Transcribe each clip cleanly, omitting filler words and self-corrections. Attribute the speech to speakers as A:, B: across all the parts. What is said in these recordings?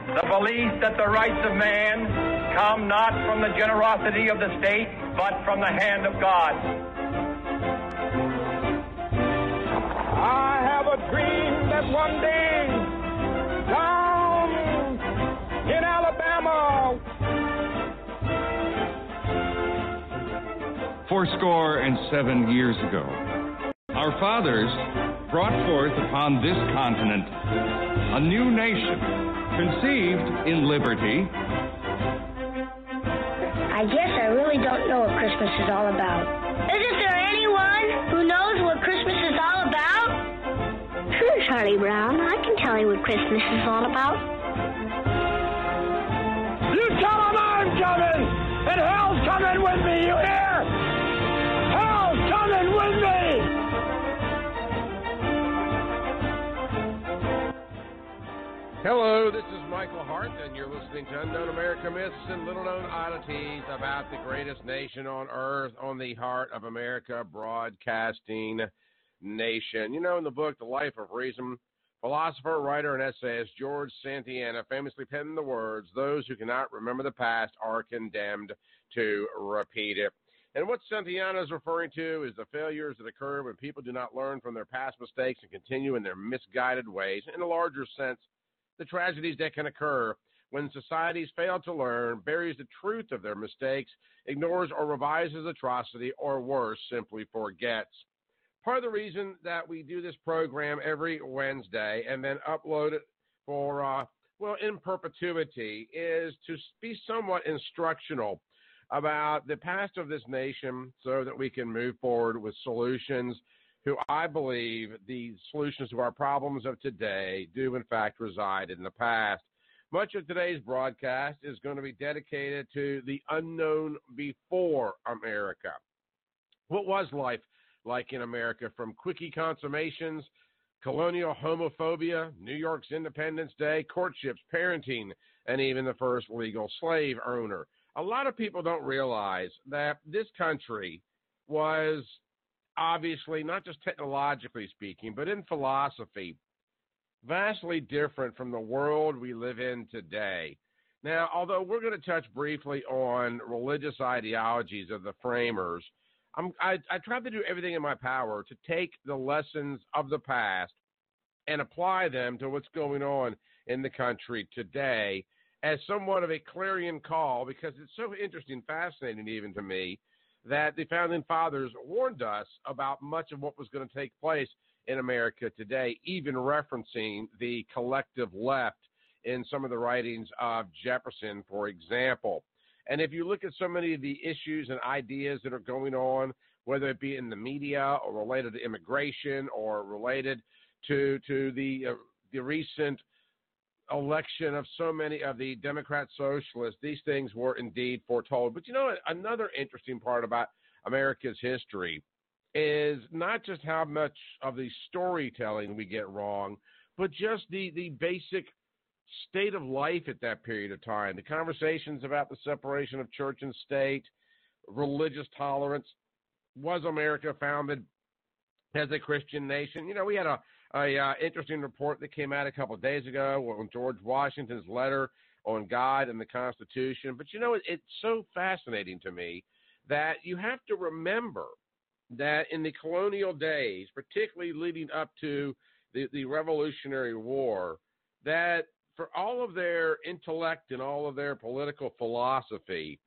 A: The belief that the rights of man come not from the generosity of the state, but from the hand of God.
B: I have a dream that one day, down in Alabama,
C: 77 years ago, our fathers brought forth upon this continent a new nation, conceived in liberty.
D: I guess I really don't know what Christmas is all about. Isn't there anyone who knows what Christmas is all about? Sure, Charlie Brown. I can tell you what Christmas is all about.
B: You tell them I'm coming, and hell's coming with me, you hear? Hell's coming with me!
E: Hello, this is Michael Hart, and you're listening to Unknown America Myths and Little Known Oddities about the greatest nation on earth, on the Heart of America Broadcasting Nation. You know, in the book, The Life of Reason, philosopher, writer, and essayist George Santayana famously penned the words, "Those who cannot remember the past are condemned to repeat it." And what Santayana is referring to is the failures that occur when people do not learn from their past mistakes and continue in their misguided ways. In a larger sense, the tragedies that can occur when societies fail to learn, buries the truth of their mistakes, ignores or revises atrocity, or worse, simply forgets. Part of the reason that we do this program every Wednesday and then upload it for, in perpetuity is to be somewhat instructional about the past of this nation so that we can move forward with solutions who I believe the solutions to our problems of today do, in fact, reside in the past. Much of today's broadcast is going to be dedicated to the unknown before America. What was life like in America, from quickie consummations, colonial homophobia, New York's Independence Day, courtships, parenting, and even the first legal slave owner? A lot of people don't realize that this country was obviously, not just technologically speaking, but in philosophy, vastly different from the world we live in today. Now, although we're going to touch briefly on religious ideologies of the framers, I try to do everything in my power to take the lessons of the past and apply them to what's going on in the country today as somewhat of a clarion call, because it's so interesting, fascinating even to me, that the Founding Fathers warned us about much of what was going to take place in America today, even referencing the collective left in some of the writings of Jefferson, for example. And if you look at so many of the issues and ideas that are going on, whether it be in the media or related to immigration or related to the recent election of so many of the Democrat socialists, these things were indeed foretold. But you know, another interesting part about America's history is not just how much of the storytelling we get wrong, but just the basic state of life at that period of time. The conversations about the separation of church and state, religious tolerance. Was America founded as a Christian nation? You know, we had a interesting report that came out a couple of days ago on George Washington's letter on God and the Constitution. But, you know, it's so fascinating to me that you have to remember that in the colonial days, particularly leading up to the Revolutionary War, that for all of their intellect and all of their political philosophy,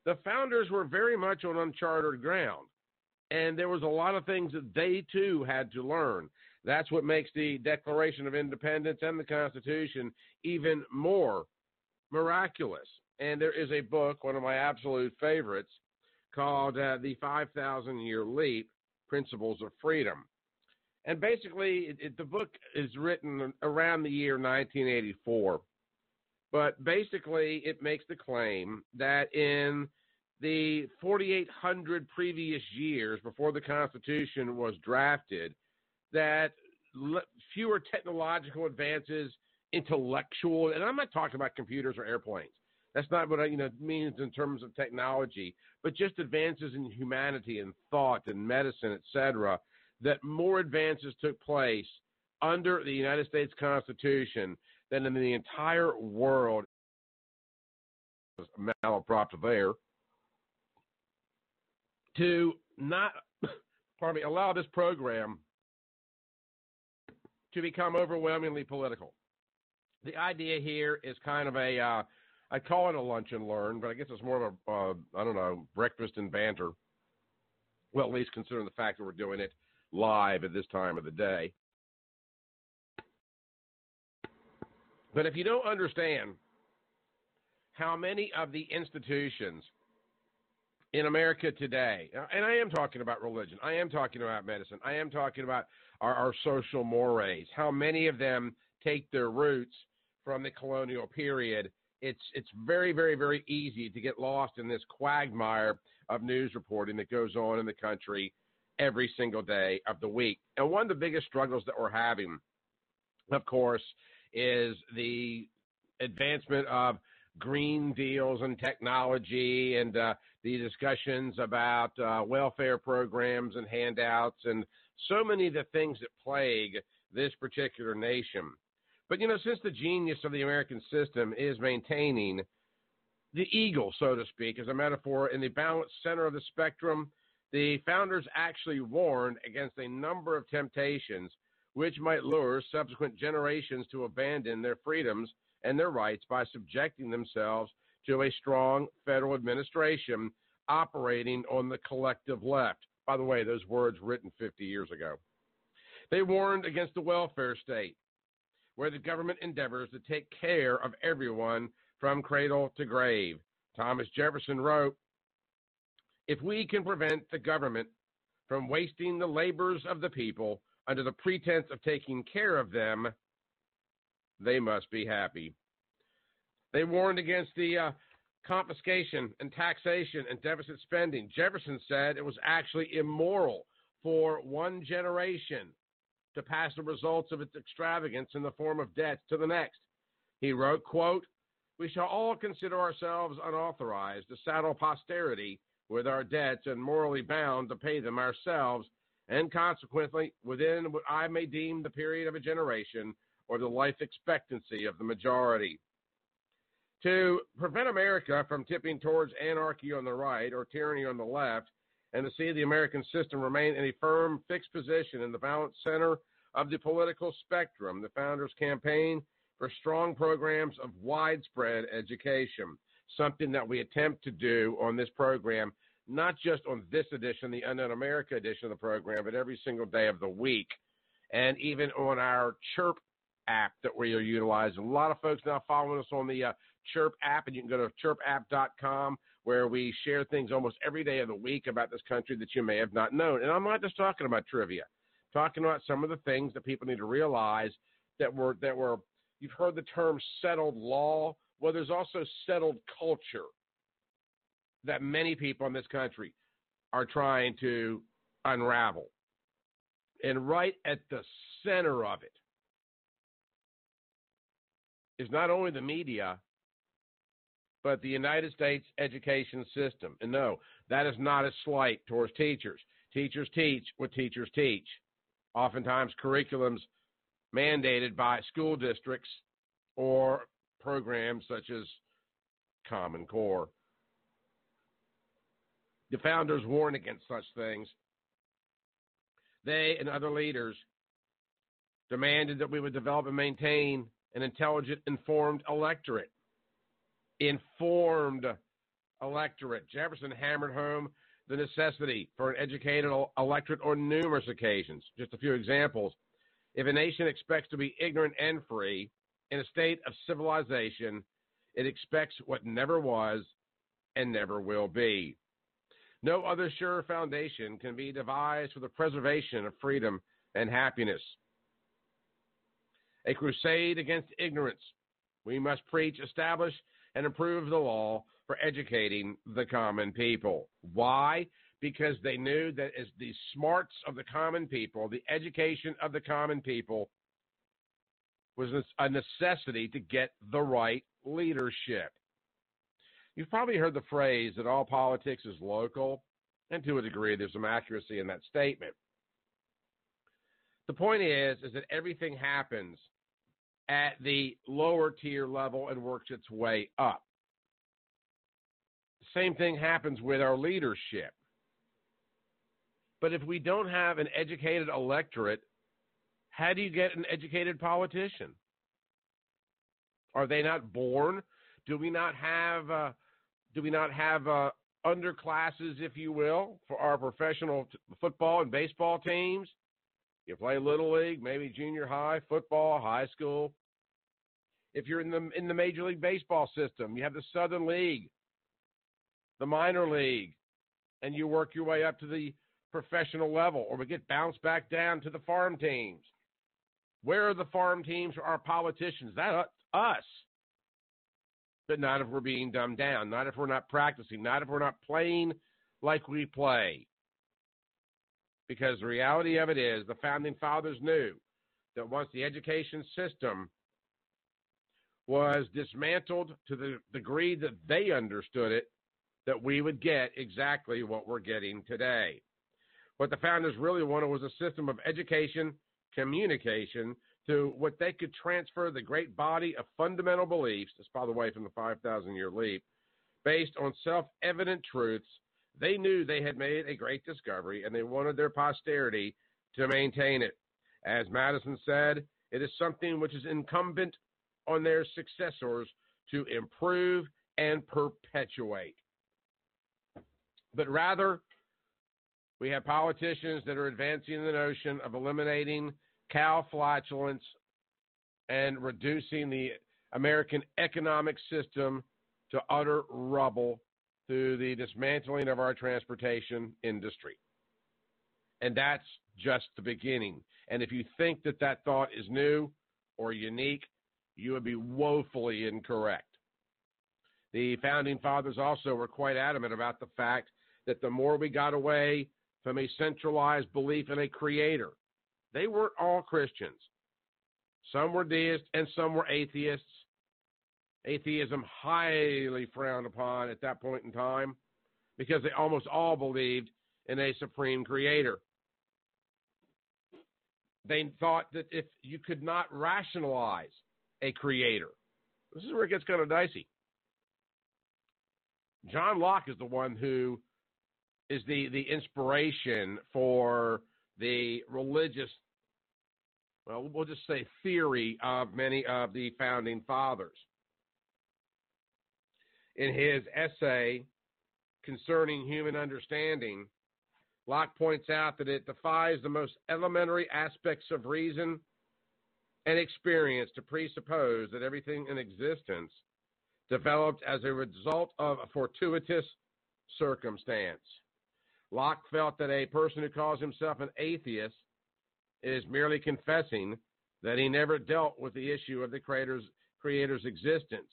E: the founders were very much on uncharted ground. And there was a lot of things that they, too, had to learn. That's what makes the Declaration of Independence and the Constitution even more miraculous. And there is a book, one of my absolute favorites, called The 5,000-Year Leap, Principles of Freedom. And basically, the book is written around the year 1984. But basically, it makes the claim that in the 4,800 previous years before the Constitution was drafted, that fewer technological advances, intellectual, and I'm not talking about computers or airplanes. That's not what it means in terms of technology, but just advances in humanity and thought and medicine, etc., that more advances took place under the United States Constitution that in the entire world is malapropped there, to not, allow this program to become overwhelmingly political. The idea here is kind of a, I call it a lunch and learn, but I guess it's more of a, breakfast and banter. Well, at least considering the fact that we're doing it live at this time of the day. But if you don't understand how many of the institutions in America today, and I am talking about religion, I am talking about medicine, I am talking about our social mores, how many of them take their roots from the colonial period, it's very, very, very easy to get lost in this quagmire of news reporting that goes on in the country every single day of the week. And one of the biggest struggles that we're having, of course, is the advancement of green deals and technology and the discussions about welfare programs and handouts and so many of the things that plague this particular nation. But, since the genius of the American system is maintaining the eagle, so to speak, as a metaphor, in the balanced center of the spectrum, the founders actually warned against a number of temptations which might lure subsequent generations to abandon their freedoms and their rights by subjecting themselves to a strong federal administration operating on the collective left. By the way, those words written 50 years ago. They warned against the welfare state, where the government endeavors to take care of everyone from cradle to grave. Thomas Jefferson wrote, "If we can prevent the government from wasting the labors of the people under the pretense of taking care of them, they must be happy." They warned against the confiscation and taxation and deficit spending. Jefferson said it was actually immoral for one generation to pass the results of its extravagance in the form of debts to the next. He wrote, quote, "We shall all consider ourselves unauthorized to saddle posterity with our debts and morally bound to pay them ourselves, and consequently within what I may deem the period of a generation or the life expectancy of the majority." To prevent America from tipping towards anarchy on the right or tyranny on the left, and to see the American system remain in a firm, fixed position in the balanced center of the political spectrum, the founders campaigned for strong programs of widespread education, something that we attempt to do on this program, not just on this edition, the Unknown America edition of the program, but every single day of the week, and even on our Chirp app that we are utilizing. A lot of folks now following us on the Chirp app, and you can go to chirpapp.com, where we share things almost every day of the week about this country that you may have not known. And I'm not just talking about trivia, I'm talking about some of the things that people need to realize that were you've heard the term settled law. Well, there's also settled culture that many people in this country are trying to unravel. And right at the center of it is not only the media, but the United States education system. And no, that is not a slight towards teachers. Teachers teach what teachers teach. Oftentimes curriculums mandated by school districts or programs such as Common Core. The founders warned against such things. They and other leaders demanded that we would develop and maintain an intelligent, informed electorate. Informed electorate. Jefferson hammered home the necessity for an educated electorate on numerous occasions. Just a few examples. If a nation expects to be ignorant and free in a state of civilization, it expects what never was and never will be. No other sure foundation can be devised for the preservation of freedom and happiness. A crusade against ignorance. We must preach, establish, and improve the law for educating the common people. Why? Because they knew that as the smarts of the common people, the education of the common people was a necessity to get the right leadership. You've probably heard the phrase that all politics is local, and to a degree there's some accuracy in that statement. The point is that everything happens at the lower tier level and works its way up. The same thing happens with our leadership. But if we don't have an educated electorate, how do you get an educated politician? Are they not born? Do we not have underclasses, if you will, for our professional football and baseball teams? You play little league, maybe junior high, football, high school. If you're in the Major League Baseball system, you have the Southern League, the minor league, and you work your way up to the professional level, or we get bounced back down to the farm teams. Where are the farm teams for our politicians? That's us. But not if we're being dumbed down, not if we're not practicing, not if we're not playing like we play. Because the reality of it is the Founding Fathers knew that once the education system was dismantled to the degree that they understood it, that we would get exactly what we're getting today. What the founders really wanted was a system of education, communication, to what they could transfer the great body of fundamental beliefs, that's by the way from the 5,000-year leap, based on self-evident truths. They knew they had made a great discovery, and they wanted their posterity to maintain it. As Madison said, it is something which is incumbent on their successors to improve and perpetuate. But rather, we have politicians that are advancing the notion of eliminating cow flatulence and reducing the American economic system to utter rubble through the dismantling of our transportation industry. And that's just the beginning. And if you think that that thought is new or unique, you would be woefully incorrect. The Founding Fathers also were quite adamant about the fact that the more we got away from a centralized belief in a creator, they weren't all Christians. Some were deists and some were atheists. Atheism highly frowned upon at that point in time because they almost all believed in a supreme creator. They thought that if you could not rationalize a creator, this is where it gets kind of dicey. John Locke is the one who is the inspiration for the religious, well, we'll just say theory of many of the Founding Fathers. In his essay concerning human understanding, Locke points out that it defies the most elementary aspects of reason and experience to presuppose that everything in existence developed as a result of a fortuitous circumstance. Locke felt that a person who calls himself an atheist is merely confessing that he never dealt with the issue of the creator's existence.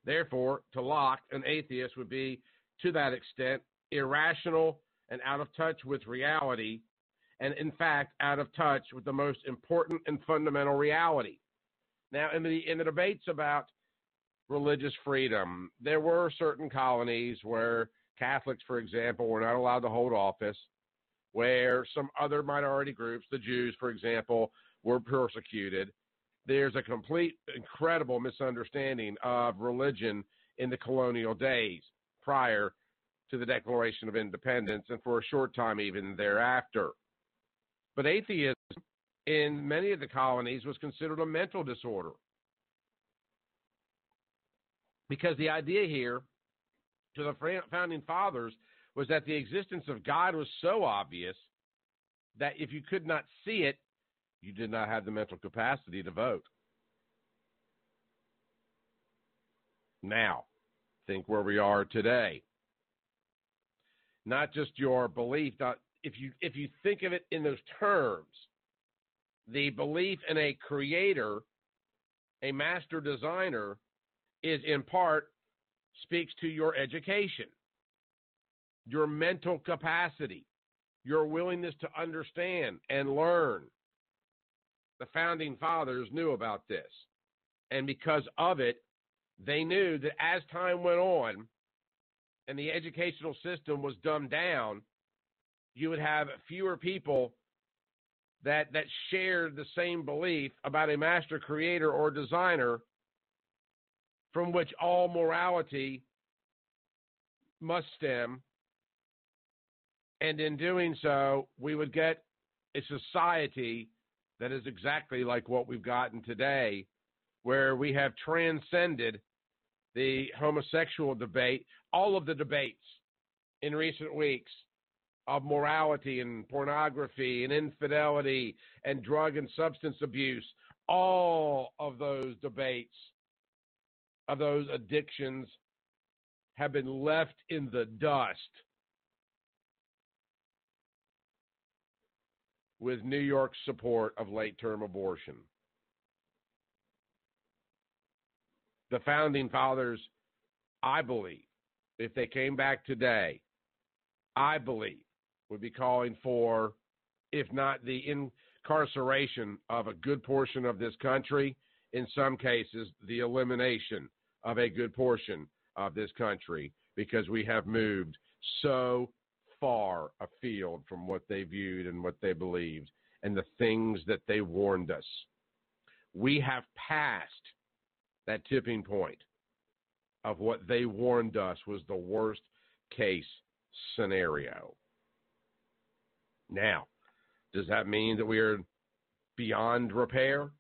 E: Therefore, to Locke, an atheist would be, to that extent, irrational and out of touch with reality, and in fact, out of touch with the most important and fundamental reality. Now, in the debates about religious freedom, there were certain colonies where Catholics, for example, were not allowed to hold office, where some other minority groups, the Jews, for example, were persecuted. There's a complete, incredible misunderstanding of religion in the colonial days prior to the Declaration of Independence and for a short time even thereafter. But atheism in many of the colonies was considered a mental disorder, because the idea here to the Founding Fathers was that the existence of God was so obvious that if you could not see it, you did not have the mental capacity to vote. Now, think where we are today. Not just your belief. If you think of it in those terms, the belief in a creator, a master designer, is in part speaks to your education, your mental capacity, your willingness to understand and learn. The Founding Fathers knew about this. And because of it, they knew that as time went on and the educational system was dumbed down, you would have fewer people that shared the same belief about a master creator or designer from which all morality must stem. And in doing so, we would get a society that is exactly like what we've gotten today, where we have transcended the homosexual debate, all of the debates in recent weeks of morality and pornography and infidelity and drug and substance abuse, all of those debates of those addictions have been left in the dust with New York's support of late-term abortion. The Founding Fathers, I believe, if they came back today, I believe, would be calling for, if not the incarceration of a good portion of this country, in some cases, the elimination of a good portion of this country, because we have moved so far afield from what they viewed and what they believed and the things that they warned us. We have passed that tipping point of what they warned us was the worst case scenario. Now, does that mean that we are beyond repair?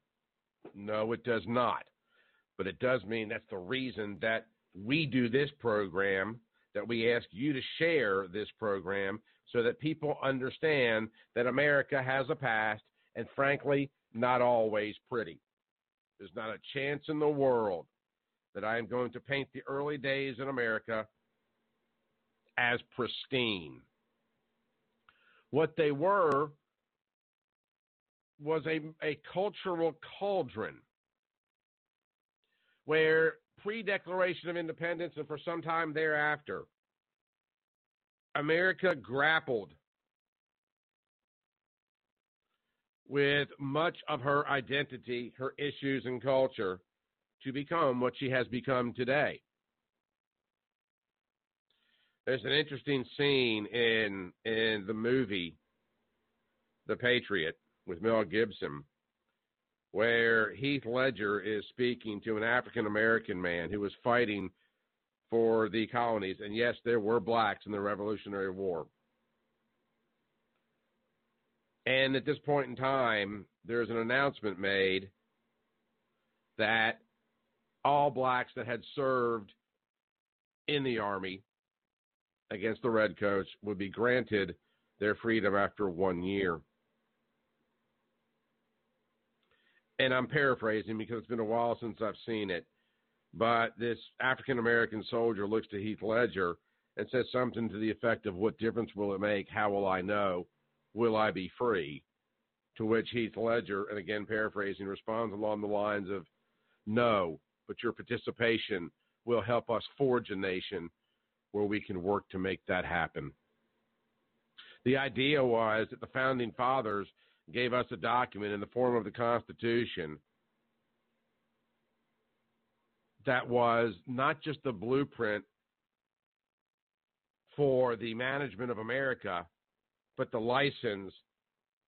E: No, it does not. But it does mean that's the reason that we do this program, that we ask you to share this program so that people understand that America has a past and, frankly, not always pretty. There's not a chance in the world that I am going to paint the early days in America as pristine. What they were was a cultural cauldron where pre-Declaration of Independence and for some time thereafter, America grappled with much of her identity, her issues, and culture to become what she has become today. There's an interesting scene in the movie The Patriot with Mel Gibson where Heath Ledger is speaking to an African-American man who was fighting for the colonies. And yes, there were blacks in the Revolutionary War. And at this point in time, there's an announcement made that all blacks that had served in the Army against the Redcoats would be granted their freedom after 1 year. And I'm paraphrasing because it's been a while since I've seen it. But this African-American soldier looks to Heath Ledger and says something to the effect of, what difference will it make? How will I know? Will I be free? To which Heath Ledger, and again paraphrasing, responds along the lines of, no, but your participation will help us forge a nation where we can work to make that happen. The idea was that the Founding Fathers gave us a document in the form of the Constitution that was not just the blueprint for the management of America, but the license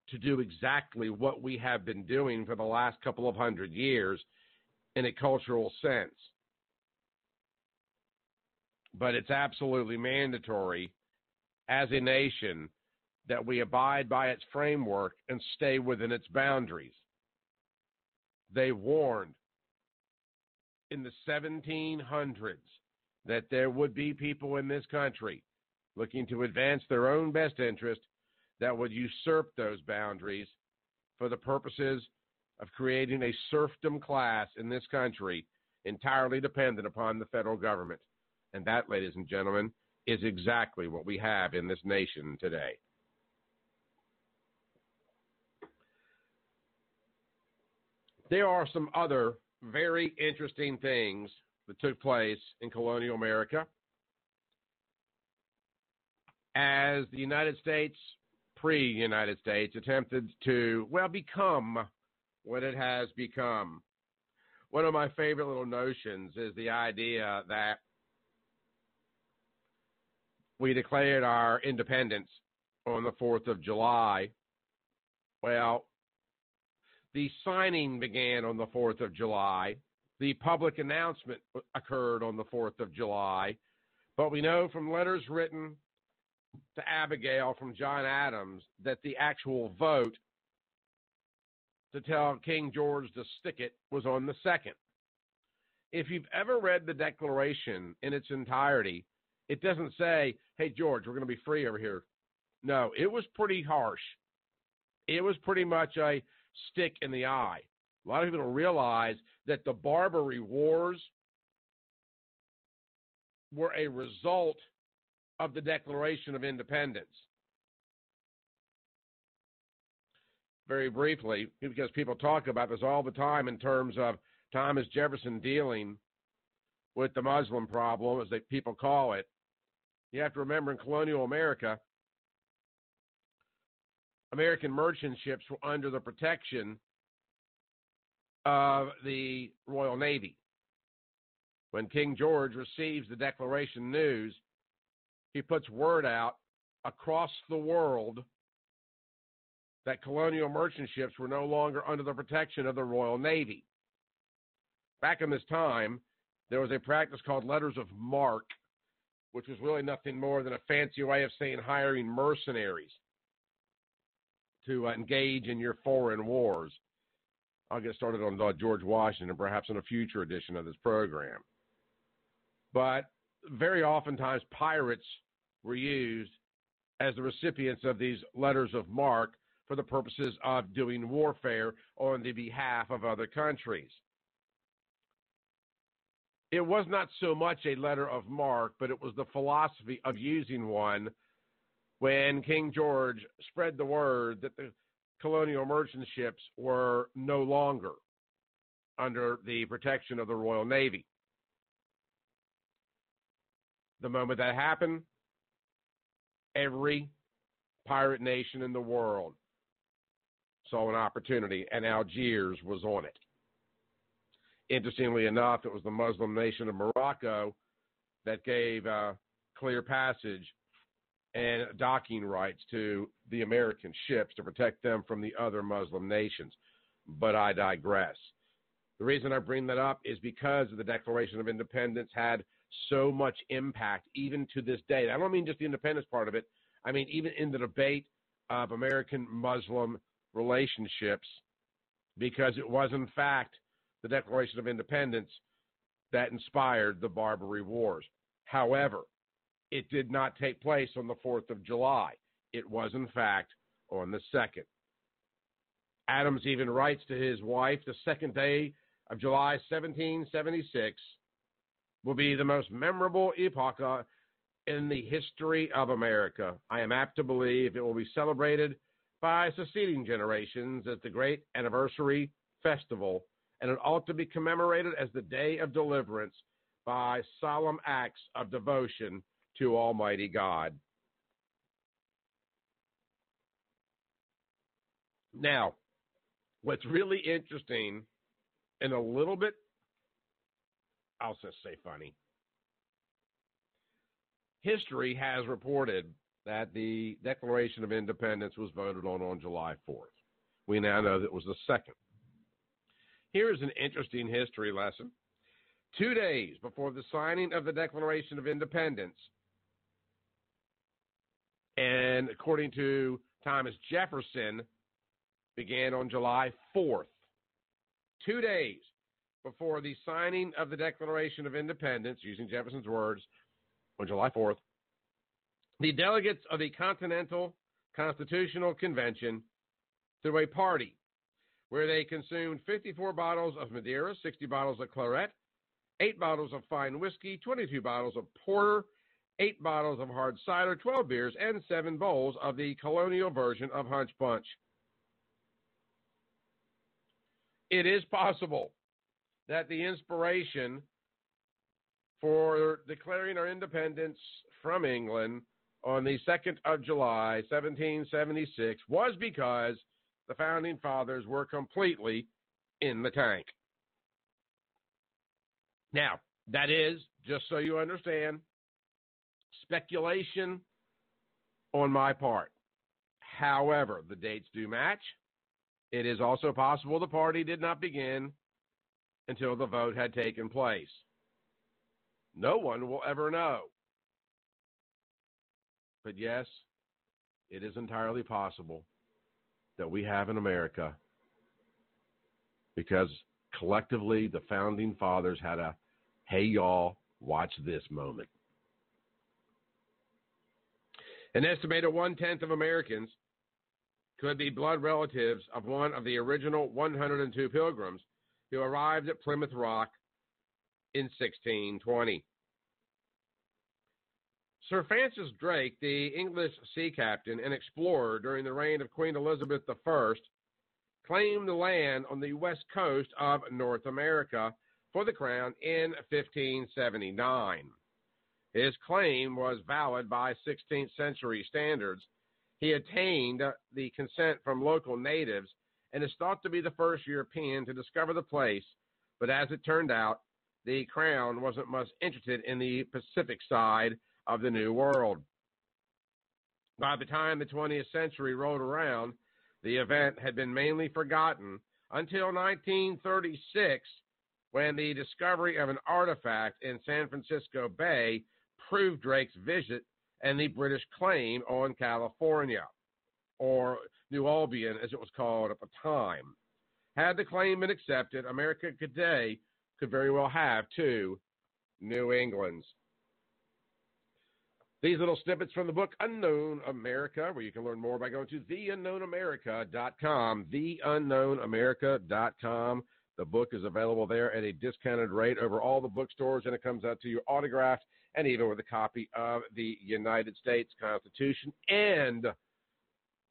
E: to do exactly what we have been doing for the last couple of 100 years in a cultural sense. But it's absolutely mandatory as a nation that we abide by its framework and stay within its boundaries. They warned in the 1700s that there would be people in this country looking to advance their own best interest that would usurp those boundaries for the purposes of creating a serfdom class in this country entirely dependent upon the federal government. And that, ladies and gentlemen, is exactly what we have in this nation today. There are some other very interesting things that took place in colonial America as the United States, pre-United States, attempted to, become what it has become. One of my favorite little notions is the idea that we declared our independence on the 4th of July, Well, the signing began on the 4th of July. The public announcement occurred on the 4th of July. But we know from letters written to Abigail from John Adams that the actual vote to tell King George to stick it was on the 2nd. If you've ever read the Declaration in its entirety, it doesn't say, hey, George, we're going to be free over here. No, it was pretty harsh. It was pretty much a stick in the eye. A lot of people don't realize that the Barbary Wars were a result of the Declaration of Independence. Very briefly, because people talk about this all the time in terms of Thomas Jefferson dealing with the Muslim problem, as people call it. You have to remember in colonial America, American merchant ships were under the protection of the Royal Navy. When King George receives the Declaration news, he puts word out across the world that colonial merchant ships were no longer under the protection of the Royal Navy. Back in this time, there was a practice called letters of marque, which was really nothing more than a fancy way of saying hiring mercenaries to engage in your foreign wars. I'll get started on George Washington, perhaps in a future edition of this program. But very oftentimes pirates were used as the recipients of these letters of marque for the purposes of doing warfare on the behalf of other countries. It was not so much a letter of marque, but it was the philosophy of using one when King George spread the word that the colonial merchant ships were no longer under the protection of the Royal Navy. The moment that happened, every pirate nation in the world saw an opportunity, and Algiers was on it. Interestingly enough, it was the Muslim nation of Morocco that gave clear passage and docking rights to the American ships to protect them from the other Muslim nations. But I digress. The reason I bring that up is because the Declaration of Independence had so much impact, even to this day. I don't mean just the independence part of it. I mean, even in the debate of American-Muslim relationships, because it was, in fact, the Declaration of Independence that inspired the Barbary Wars. However, it did not take place on the 4th of July. It was, in fact, on the 2nd. Adams even writes to his wife, the 2nd day of July, 1776, will be the most memorable epoch in the history of America. I am apt to believe it will be celebrated by succeeding generations as the great anniversary festival, and it ought to be commemorated as the day of deliverance by solemn acts of devotion to Almighty God. Now, what's really interesting and a little bit, I'll just say funny, history has reported that the Declaration of Independence was voted on July 4th. We now know that it was the 2nd. Here's an interesting history lesson. 2 days before the signing of the Declaration of Independence, and according to Thomas Jefferson, began on July 4th. 2 days before the signing of the Declaration of Independence, using Jefferson's words, on July 4th, the delegates of the Continental Constitutional Convention threw a party where they consumed 54 bottles of Madeira, 60 bottles of claret, 8 bottles of fine whiskey, 22 bottles of porter, 8 bottles of hard cider, 12 beers, and 7 bowls of the colonial version of Hunch Punch. It is possible that the inspiration for declaring our independence from England on the 2nd of July, 1776, was because the Founding Fathers were completely in the tank. Now, that is, just so you understand, speculation on my part. However, the dates do match. It is also possible the party did not begin until the vote had taken place. No one will ever know. But yes, it is entirely possible that we have in America, because collectively the founding fathers had a, hey y'all, watch this moment. An estimated 1/10 of Americans could be blood relatives of one of the original 102 pilgrims who arrived at Plymouth Rock in 1620. Sir Francis Drake, the English sea captain and explorer during the reign of Queen Elizabeth I, claimed the land on the west coast of North America for the crown in 1579. His claim was valid by 16th century standards. He attained the consent from local natives and is thought to be the first European to discover the place, but as it turned out, the crown wasn't much interested in the Pacific side of the New World. By the time the 20th century rolled around, the event had been mainly forgotten until 1936, when the discovery of an artifact in San Francisco Bay proved Drake's visit and the British claim on California, or New Albion as it was called at the time. Had the claim been accepted, America today could very well have two New Englands. These little snippets from the book Unknown America, where you can learn more by going to theunknownamerica.com, theunknownamerica.com. The book is available there at a discounted rate over all the bookstores, and it comes out to you autographed and even with a copy of the United States Constitution and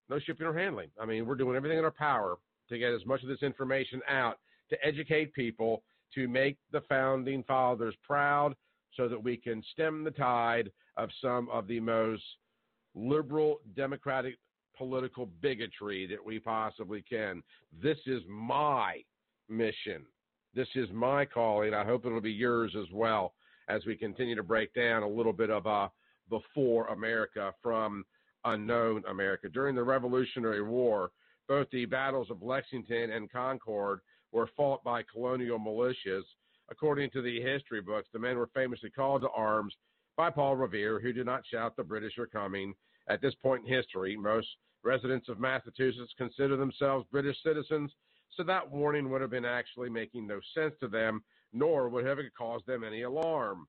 E: no shipping or handling. I mean, we're doing everything in our power to get as much of this information out, to educate people, to make the Founding Fathers proud, so that we can stem the tide of some of the most liberal, democratic political bigotry that we possibly can. This is my mission. This is my calling. I hope it'll be yours as well, as we continue to break down a little bit of before America from unknown America. During the Revolutionary War, both the battles of Lexington and Concord were fought by colonial militias. According to the history books, the men were famously called to arms by Paul Revere, who did not shout, "The British are coming." At this point in history, most residents of Massachusetts consider themselves British citizens, so that warning would have been actually making no sense to them, nor would have it caused them any alarm.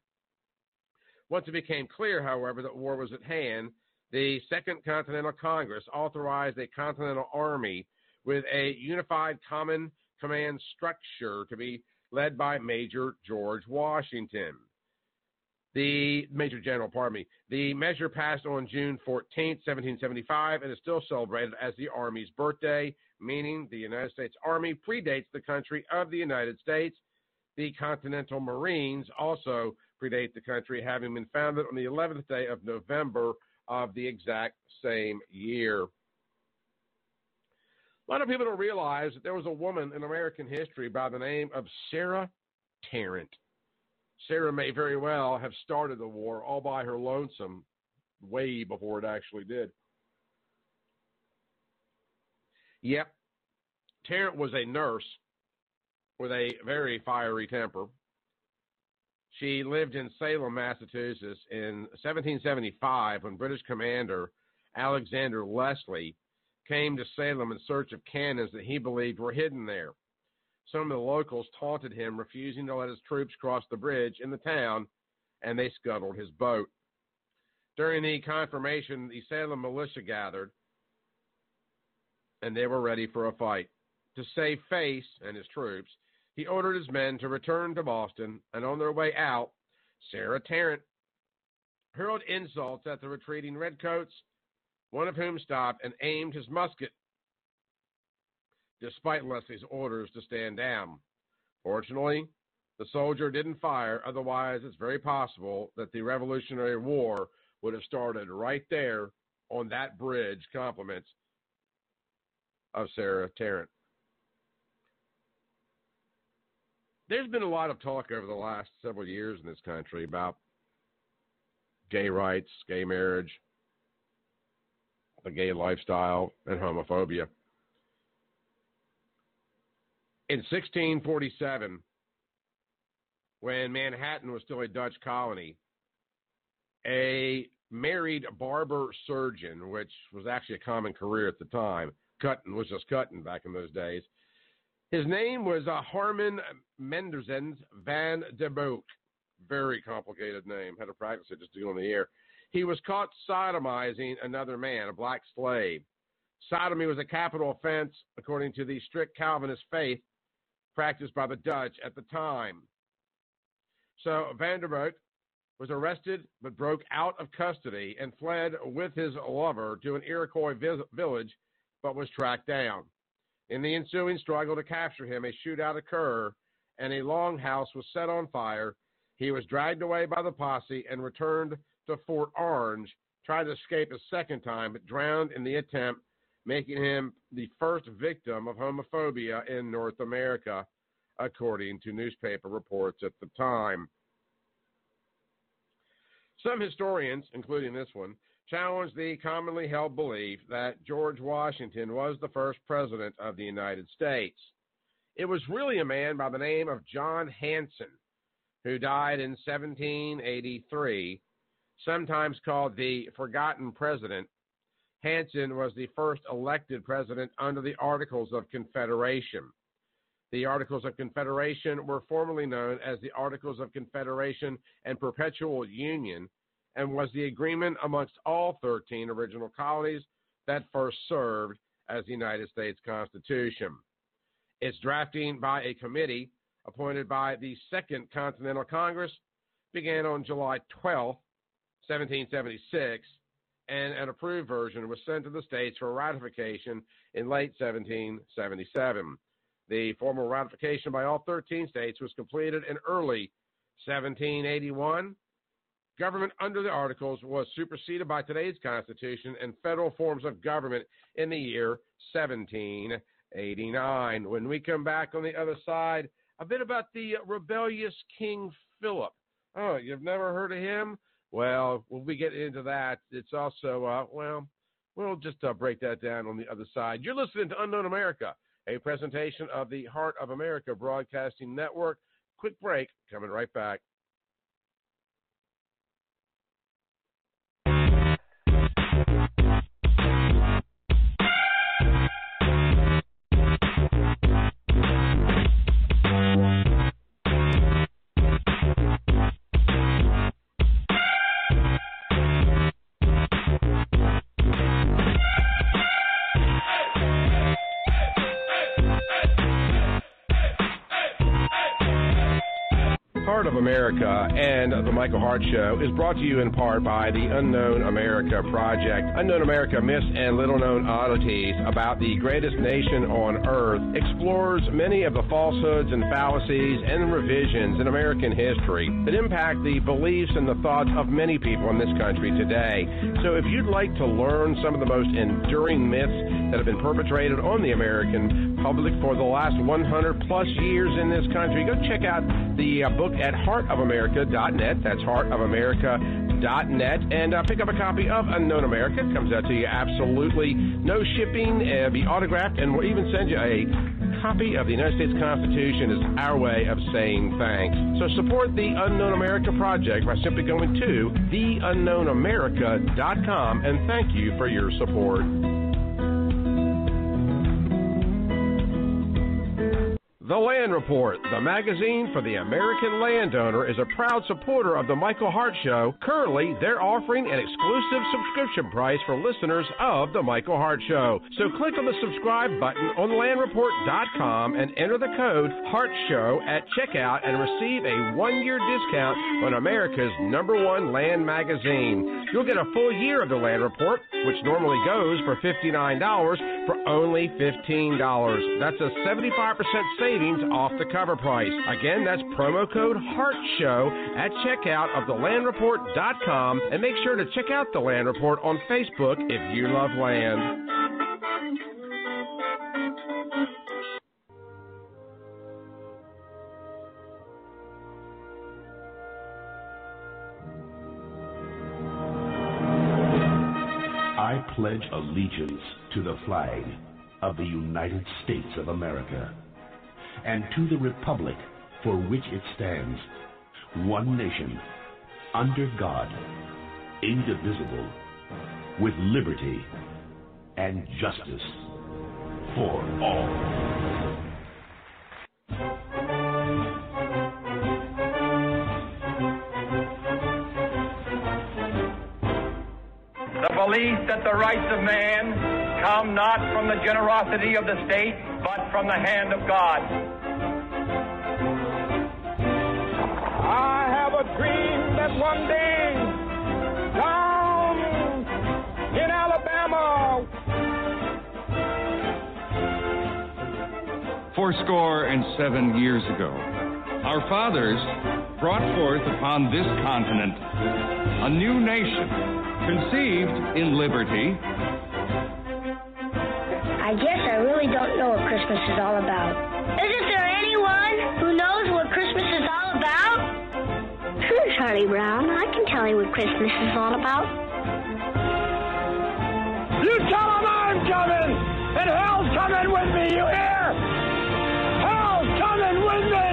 E: Once it became clear, however, that war was at hand, the Second Continental Congress authorized a Continental Army with a unified common command structure to be led by Major George Washington. The measure passed on June 14, 1775, and is still celebrated as the Army's birthday, meaning the United States Army predates the country of the United States. The Continental Marines also predate the country, having been founded on the 11th day of November of the exact same year. A lot of people don't realize that there was a woman in American history by the name of Sarah Tarrant. Sarah may very well have started the war all by her lonesome way before it actually did. Yep, Tarrant was a nurse with a very fiery temper. She lived in Salem, Massachusetts in 1775 when British commander Alexander Leslie came to Salem in search of cannons that he believed were hidden there. Some of the locals taunted him, refusing to let his troops cross the bridge in the town, and they scuttled his boat. During the confirmation, the Salem militia gathered, and they were ready for a fight. To save face and his troops, he ordered his men to return to Boston, and on their way out, Sarah Tarrant hurled insults at the retreating redcoats, one of whom stopped and aimed his musket, despite Leslie's orders to stand down. Fortunately, the soldier didn't fire, otherwise it's very possible that the Revolutionary War would have started right there on that bridge, compliments of Sarah Tarrant. There's been a lot of talk over the last several years in this country about gay rights, gay marriage, the gay lifestyle, and homophobia. In 1647, when Manhattan was still a Dutch colony, a married barber surgeon, which was actually a common career at the time, cutting was just cutting back in those days. His name was Harman Mendersens van de Boek. Very complicated name. Had to practice it just to go on the air. He was caught sodomizing another man, a black slave. Sodomy was a capital offense according to the strict Calvinist faith practiced by the Dutch at the time. So Van der Boek was arrested but broke out of custody and fled with his lover to an Iroquois village, but was tracked down. In the ensuing struggle to capture him, a shootout occurred and a longhouse was set on fire. He was dragged away by the posse and returned to Fort Orange, tried to escape a second time, but drowned in the attempt, making him the first victim of homophobia in North America, according to newspaper reports at the time. Some historians, including this one, challenge the commonly held belief that George Washington was the first president of the United States. It was really a man by the name of John Hanson, who died in 1783, sometimes called the Forgotten President. Hanson was the first elected president under the Articles of Confederation. The Articles of Confederation were formerly known as the Articles of Confederation and Perpetual Union, and was the agreement amongst all 13 original colonies that first served as the United States Constitution. Its drafting by a committee appointed by the Second Continental Congress began on July 12, 1776, and an approved version was sent to the states for ratification in late 1777. The formal ratification by all 13 states was completed in early 1781. Government under the Articles was superseded by today's Constitution and federal forms of government in the year 1789. When we come back on the other side, a bit about the rebellious King Philip. Oh, you've never heard of him? Well, we'll be getting into that. It's also, we'll just break that down on the other side. You're listening to Unknown America, a presentation of the Heart of America Broadcasting Network. Quick break, coming right back. Heart of America and the Michael Hart Show is brought to you in part by the Unknown America Project. Unknown America, Myths and Little-Known Oddities about the greatest nation on earth explores many of the falsehoods and fallacies and revisions in American history that impact the beliefs and the thoughts of many people in this country today. So if you'd like to learn some of the most enduring myths that have been perpetrated on the American public for the last 100-plus years in this country, go check out the book at heartofamerica.net. That's heartofamerica.net. And pick up a copy of Unknown America. It comes out to you absolutely no shipping, be autographed, and we'll even send you a copy of the United States Constitution as our way of saying thanks. So support the Unknown America Project by simply going to theunknownamerica.com, and thank you for your support. The Land Report, the magazine for the American landowner, is a proud supporter of the Michael Hart Show. Currently, they're offering an exclusive subscription price for listeners of the Michael Hart Show. So click on the subscribe button on landreport.com and enter the code HARTSHOW at checkout and receive a one-year discount on America's #1 land magazine. You'll get a full year of the Land Report, which normally goes for $59, for only $15. That's a 75% savings off the cover price. Again, that's promo code HARTSHOW at checkout of thelandreport.com, and make sure to check out The Land Report on Facebook if you love land.
F: I pledge allegiance to the flag of the United States of America and to the republic for which it stands, one nation, under God, indivisible, with liberty and justice for all.
A: The belief that the rights of man come not from the generosity of the state, but from the hand of God.
B: I have a dream that one day, down in Alabama,
C: Fourscore and 7 years ago, our fathers brought forth upon this continent a new nation, conceived in liberty.
D: I guess I really don't know what Christmas is all about. Isn't there anyone who knows what Christmas is all about? Sure, Charlie Brown. I can tell you what Christmas is all about.
B: you tell them I'm coming, and hell's coming with me, you hear? Hell's coming with me!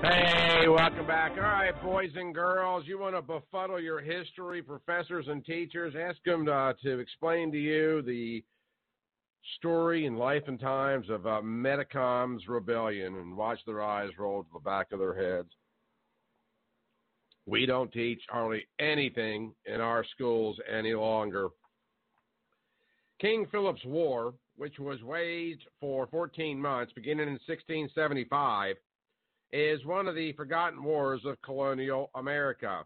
E: Hey, welcome back. All right, boys and girls, you want to befuddle your history professors and teachers? Ask them to explain to you the story and life and times of Metacom's rebellion and watch their eyes roll to the back of their heads. We don't teach hardly anything in our schools any longer. King Philip's War, which was waged for 14 months, beginning in 1675, is one of the forgotten wars of colonial America.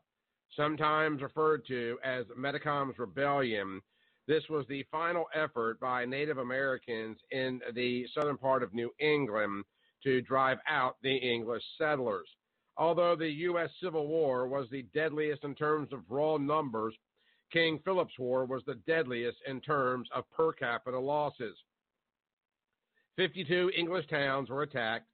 E: Sometimes referred to as Metacom's Rebellion, this was the final effort by Native Americans in the southern part of New England to drive out the English settlers. Although the U.S. Civil War was the deadliest in terms of raw numbers, King Philip's War was the deadliest in terms of per capita losses. 52 English towns were attacked,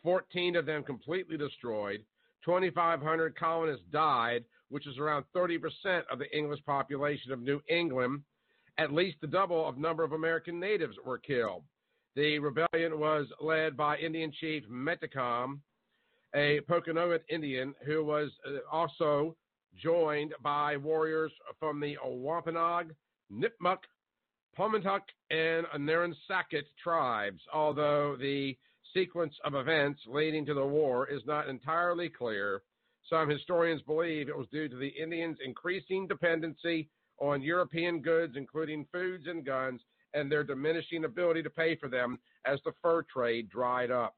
E: 14 of them completely destroyed, 2,500 colonists died, which is around 30% of the English population of New England. At least the double of number of American natives were killed. The rebellion was led by Indian chief Metacom, a Poconoket Indian who was also joined by warriors from the Wampanoag, Nipmuc, Paumantuck, and Narragansett tribes, although the sequence of events leading to the war is not entirely clear. Some historians believe it was due to the Indians' increasing dependency on European goods, including foods and guns, and their diminishing ability to pay for them as the fur trade dried up.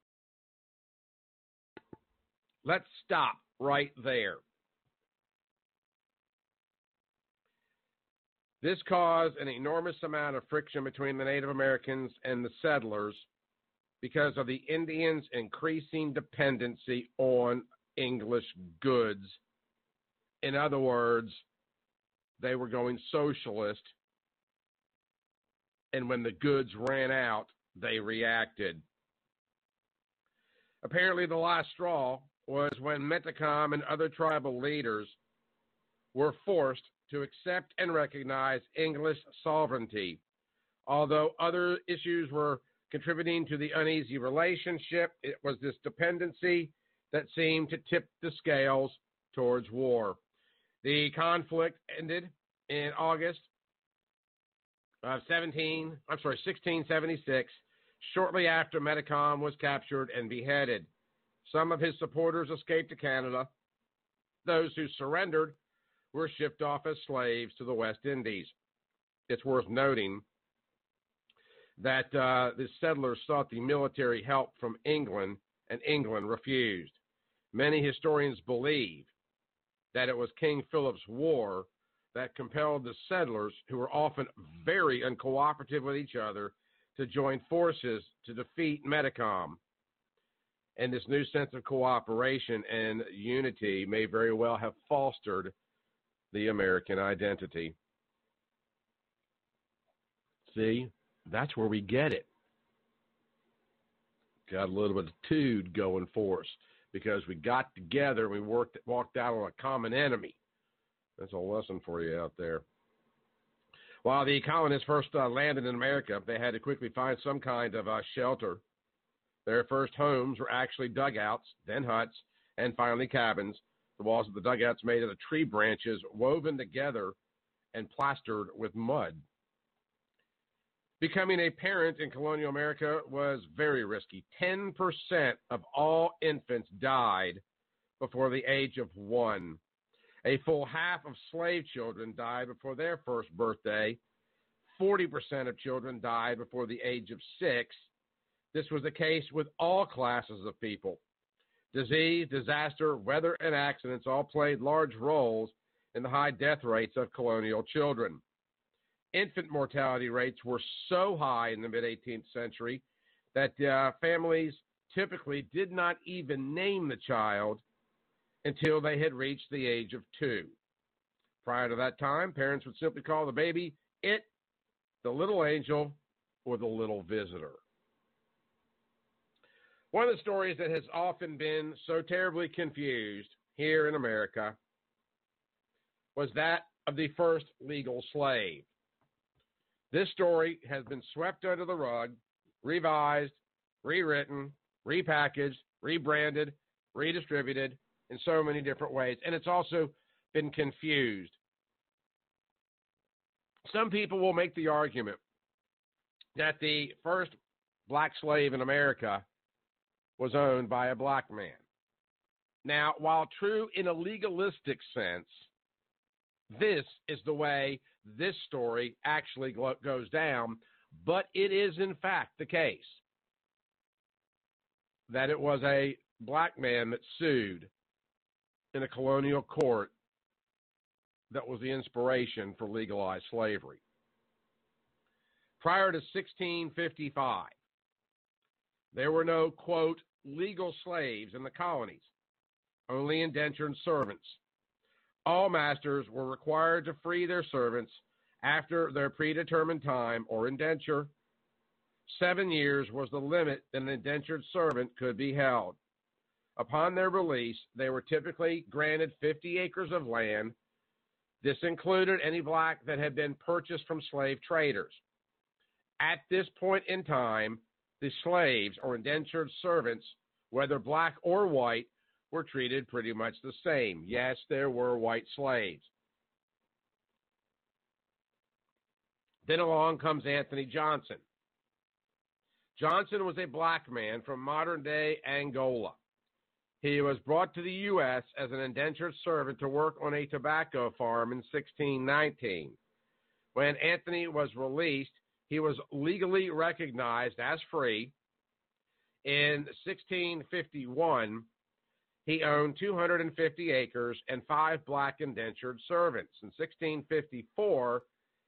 E: Let's stop right there. This caused an enormous amount of friction between the Native Americans and the settlers because of the Indians' increasing dependency on English goods. In other words, they were going socialist, and when the goods ran out, they reacted. Apparently, the last straw was when Metacom and other tribal leaders were forced to accept and recognize English sovereignty. Although other issues were contributing to the uneasy relationship, it was this dependency that seemed to tip the scales towards war. The conflict ended in August of 1676, shortly after Metacom was captured and beheaded. Some of his supporters escaped to Canada. Those who surrendered were shipped off as slaves to the West Indies. It's worth noting that the settlers sought the military help from England, and England refused. Many historians believe that it was King Philip's War that compelled the settlers, who were often very uncooperative with each other, to join forces to defeat Metacom. And this new sense of cooperation and unity may very well have fostered the American identity. See, that's where we get it. Got a little bit of tude going for us because we got together and we walked out on a common enemy. That's a lesson for you out there. While the colonists first landed in America, they had to quickly find some kind of shelter. Their first homes were actually dugouts, then huts, and finally cabins. The walls of the dugouts made of the tree branches woven together and plastered with mud. Becoming a parent in colonial America was very risky. 10% of all infants died before the age of 1. A full half of slave children died before their first birthday. 40% of children died before the age of 6. This was the case with all classes of people. Disease, disaster, weather, and accidents all played large roles in the high death rates of colonial children. Infant mortality rates were so high in the mid-18th century that families typically did not even name the child until they had reached the age of 2. Prior to that time, parents would simply call the baby it, the little angel, or the little visitor. One of the stories that has often been so terribly confused here in America was that of the first legal slave. This story has been swept under the rug, revised, rewritten, repackaged, rebranded, redistributed in so many different ways, and it's also been confused. Some people will make the argument that the first black slave in America was owned by a black man. Now, while true in a legalistic sense, this is the way this story actually goes down, but it is in fact the case that it was a black man that sued in a colonial court that was the inspiration for legalized slavery. Prior to 1655, there were no, quote, legal slaves in the colonies, only indentured servants. All masters were required to free their servants after their predetermined time or indenture. 7 years was the limit that an indentured servant could be held. Upon their release, they were typically granted 50 acres of land. This included any black that had been purchased from slave traders. At this point in time, the slaves or indentured servants, whether black or white, were treated pretty much the same. Yes, there were white slaves. Then along comes Anthony Johnson. Johnson was a black man from modern-day Angola. He was brought to the U.S. as an indentured servant to work on a tobacco farm in 1619. When Anthony was released, he was legally recognized as free. In 1651, he owned 250 acres and 5 black indentured servants. In 1654,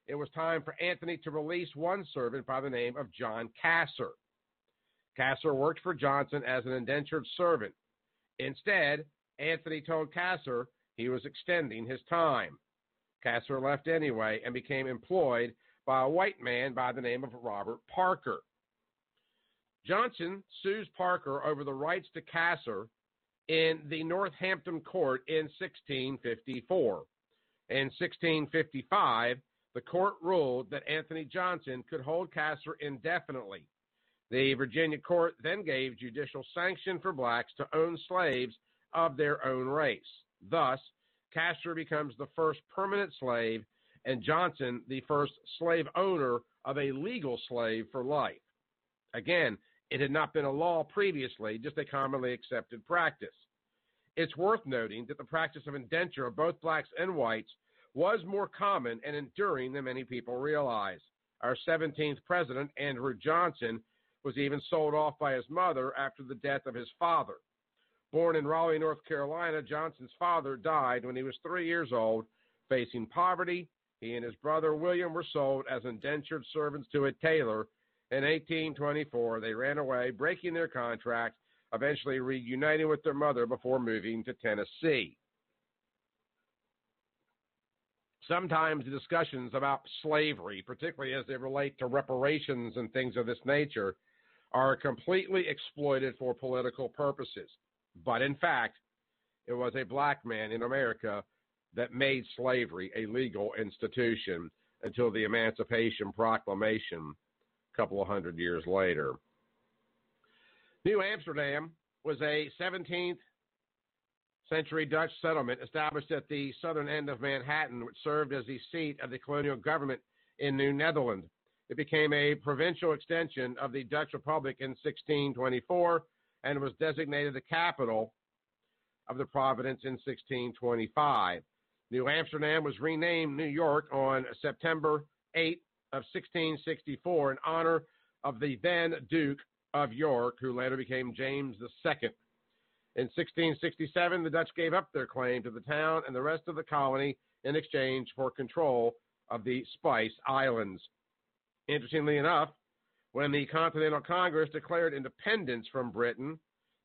E: it was time for Anthony to release one servant by the name of John Casser. Casser worked for Johnson as an indentured servant. Instead, Anthony told Casser he was extending his time. Casser left anyway and became employed by a white man by the name of Robert Parker. Johnson sues Parker over the rights to Casser in the Northampton court in 1654. In 1655, the court ruled that Anthony Johnson could hold Casser indefinitely. The Virginia court then gave judicial sanction for blacks to own slaves of their own race. Thus, Casser becomes the first permanent slave and Johnson the first slave owner of a legal slave for life. Again, it had not been a law previously, just a commonly accepted practice. It's worth noting that the practice of indenture of both blacks and whites was more common and enduring than many people realize. Our 17th president, Andrew Johnson, was even sold off by his mother after the death of his father. Born in Raleigh, North Carolina, Johnson's father died when he was 3 years old. Facing poverty, he and his brother William were sold as indentured servants to a tailor. In 1824, they ran away, breaking their contract, eventually reuniting with their mother before moving to Tennessee. Sometimes the discussions about slavery, particularly as they relate to reparations and things of this nature, are completely exploited for political purposes. But in fact, it was a black man in America that made slavery a legal institution. until the Emancipation Proclamation a couple of hundred years later. New Amsterdam was a 17th century Dutch settlement established at the southern end of Manhattan, which served as the seat of the colonial government in New Netherland. It became a provincial extension of the Dutch Republic in 1624 and was designated the capital of the province in 1625. New Amsterdam was renamed New York on September 8 of 1664 in honor of the then Duke of York, who later became James II. In 1667, the Dutch gave up their claim to the town and the rest of the colony in exchange for control of the Spice Islands. Interestingly enough, when the Continental Congress declared independence from Britain,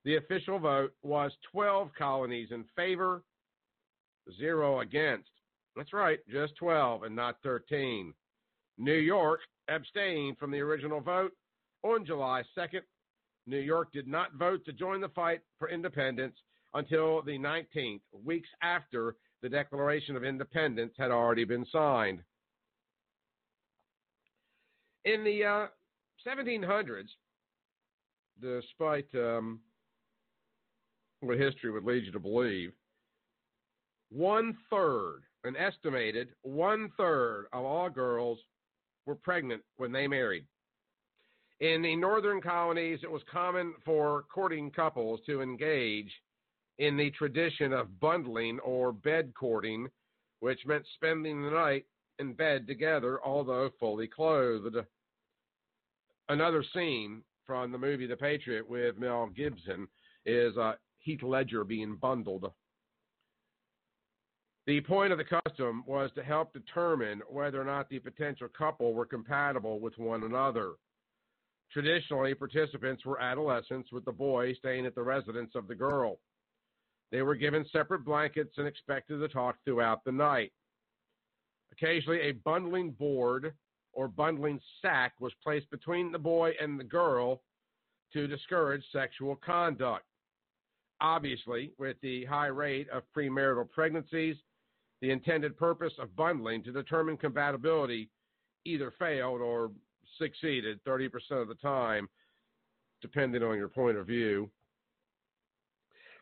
E: the official vote was 12 colonies in favor, 0 against. That's right, just 12 and not 13. New York abstained from the original vote on July 2nd. New York did not vote to join the fight for independence until the 19th, weeks after the Declaration of Independence had already been signed. In the 1700s, despite what history would lead you to believe, 1/3, an estimated 1/3 of all girls were pregnant when they married. In the northern colonies, it was common for courting couples to engage in the tradition of bundling or bed courting, which meant spending the night in bed together, although fully clothed. Another scene from the movie The Patriot with Mel Gibson is Heath Ledger being bundled. The point of the custom was to help determine whether or not the potential couple were compatible with one another. Traditionally, participants were adolescents, with the boy staying at the residence of the girl. They were given separate blankets and expected to talk throughout the night. Occasionally, a bundling board or bundling sack was placed between the boy and the girl to discourage sexual conduct. Obviously, with the high rate of premarital pregnancies, the intended purpose of bundling to determine compatibility either failed or succeeded 30% of the time, depending on your point of view.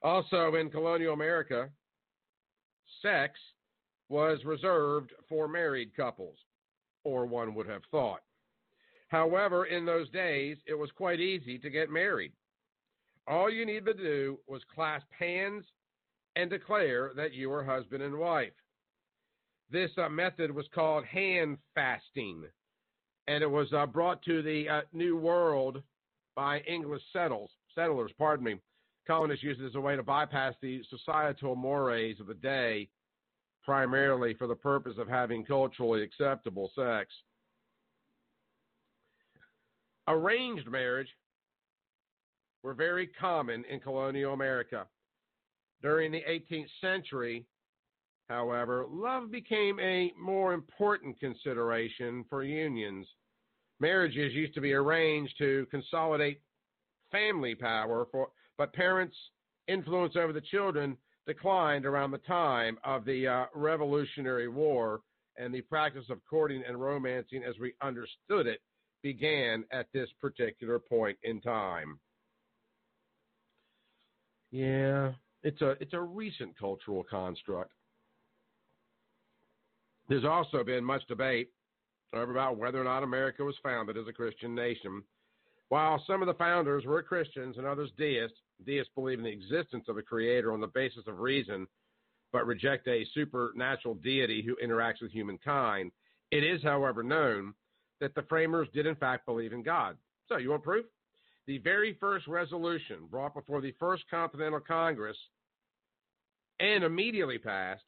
E: Also, in colonial America, sex was reserved for married couples, or one would have thought. However, in those days, it was quite easy to get married. All you needed to do was clasp hands and declare that you were husband and wife. This method was called hand fasting, and it was brought to the New World by English settlers. Colonists used it as a way to bypass the societal mores of the day, primarily for the purpose of having culturally acceptable sex. Arranged marriage were very common in colonial America. During the 18th century, however, love became a more important consideration for unions. Marriages used to be arranged to consolidate family power, but parents' influence over the children declined around the time of the Revolutionary War, and the practice of courting and romancing as we understood it began at this particular point in time. Yeah, it's a recent cultural construct. There's also been much debate about whether or not America was founded as a Christian nation. While some of the founders were Christians and others deists believe in the existence of a creator on the basis of reason, but reject a supernatural deity who interacts with humankind. It is, however, known that the framers did in fact believe in God. So, you want proof? The very first resolution brought before the First Continental Congress and immediately passed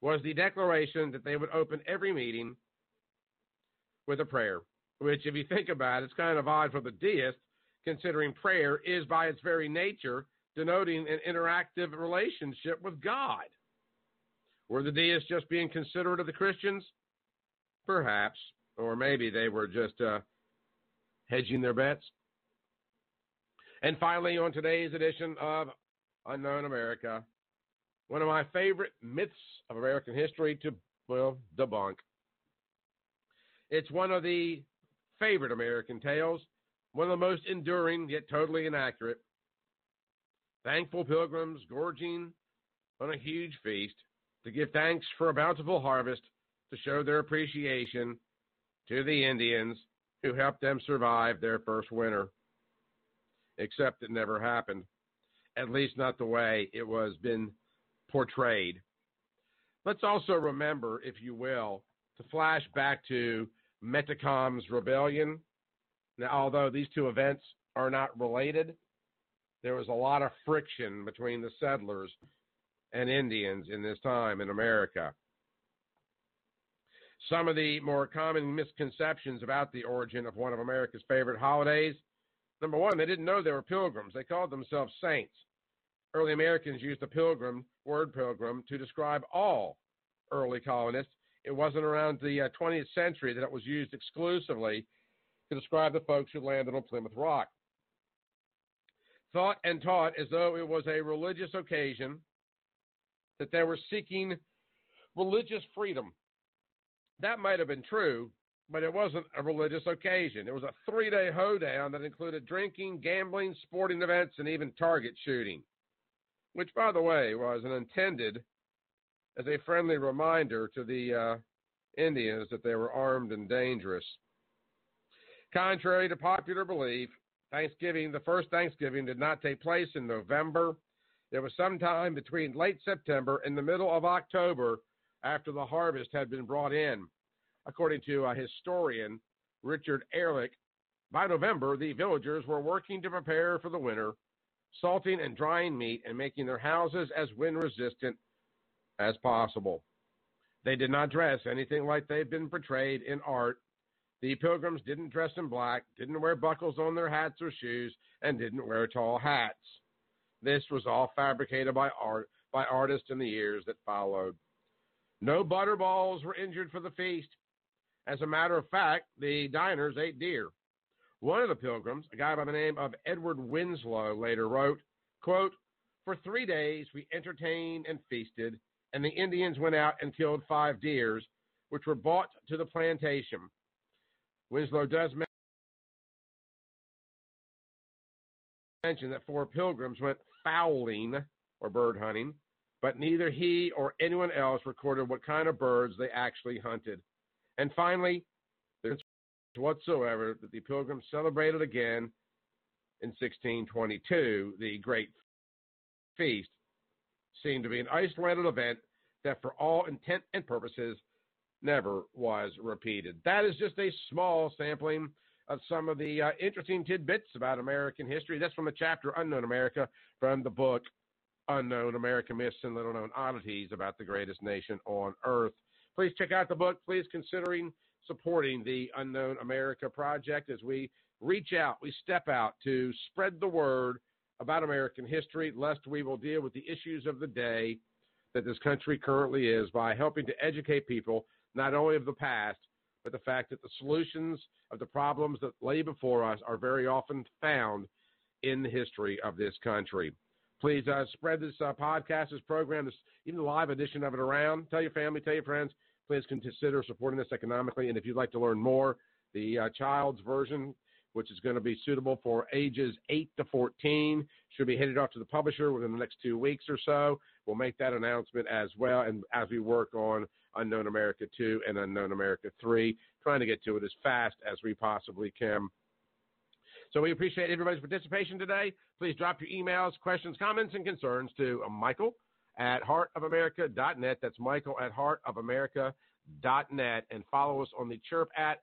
E: was the declaration that they would open every meeting with a prayer, which, if you think about it, it's kind of odd for the deist, considering prayer is by its very nature denoting an interactive relationship with God. Were the deists just being considerate of the Christians? Perhaps. Or maybe they were just hedging their bets. And finally, on today's edition of Unknown America, one of my favorite myths of American history to, debunk. It's one of the favorite American tales, one of the most enduring yet totally inaccurate. Thankful pilgrims gorging on a huge feast to give thanks for a bountiful harvest, to show their appreciation to the Indians who helped them survive their first winter. Except it never happened, at least not the way it was been portrayed. Let's also remember, if you will, to flash back to Metacom's rebellion. Now, although these two events are not related, there was a lot of friction between the settlers and Indians in this time in America. Some of the more common misconceptions about the origin of one of America's favorite holidays. Number one, they didn't know they were pilgrims. They called themselves saints. Early Americans used the word pilgrim, to describe all early colonists. It wasn't around the 20th century that it was used exclusively to describe the folks who landed on Plymouth Rock. Thought and taught as though it was a religious occasion, that they were seeking religious freedom. That might have been true, but it wasn't a religious occasion. It was a 3-day hoedown that included drinking, gambling, sporting events, and even target shooting, which, by the way, was intended as a friendly reminder to the Indians that they were armed and dangerous. Contrary to popular belief, the first Thanksgiving did not take place in November. It was sometime between late September and the middle of October, after the harvest had been brought in. According to historian Richard Ehrlich, by November, the villagers were working to prepare for the winter, salting and drying meat and making their houses as wind-resistant as possible. They did not dress anything like they've been portrayed in art. The pilgrims didn't dress in black, didn't wear buckles on their hats or shoes, and didn't wear tall hats. This was all fabricated by artists in the years that followed. No butterballs were injured for the feast. As a matter of fact, the diners ate deer. One of the pilgrims, a guy by the name of Edward Winslow, later wrote, quote, "For 3 days we entertained and feasted, and the Indians went out and killed 5 deers, which were brought to the plantation." Winslow does mention that 4 pilgrims went fowling, or bird hunting, but neither he or anyone else recorded what kind of birds they actually hunted. And finally, there's whatsoever that the pilgrims celebrated again in 1622, the Great Feast, seemed to be an isolated event that for all intent and purposes never was repeated. That is just a small sampling of some of the interesting tidbits about American history. That's from the chapter Unknown America from the book Unknown American Myths and Little Known Oddities about the greatest nation on earth. Please check out the book. Please considering supporting the Unknown America Project as we reach out, we step out to spread the word about American history, lest we will deal with the issues of the day that this country currently is by helping to educate people not only of the past, but the fact that the solutions of the problems that lay before us are very often found in the history of this country. Please spread this podcast, this program, even the live edition of it around. Tell your family, tell your friends. Please consider supporting this economically. And if you'd like to learn more, the child's version, which is going to be suitable for ages 8 to 14, should be headed off to the publisher within the next 2 weeks or so. We'll make that announcement as well. And as we work on Unknown America 2 and Unknown America 3, trying to get to it as fast as we possibly can. So we appreciate everybody's participation today. Please drop your emails, questions, comments, and concerns to Michael at heartofamerica.net. That's Michael at heartofamerica.net. And follow us on the Chirp at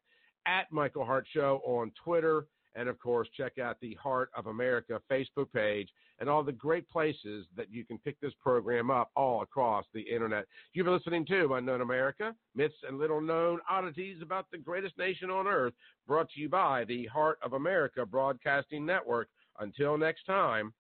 E: Michael Hart Show on Twitter. And, of course, check out the Heart of America Facebook page and all the great places that you can pick this program up all across the Internet. You've been listening to Unknown America, Myths and Little Known Oddities about the greatest nation on earth, brought to you by the Heart of America Broadcasting Network. Until next time.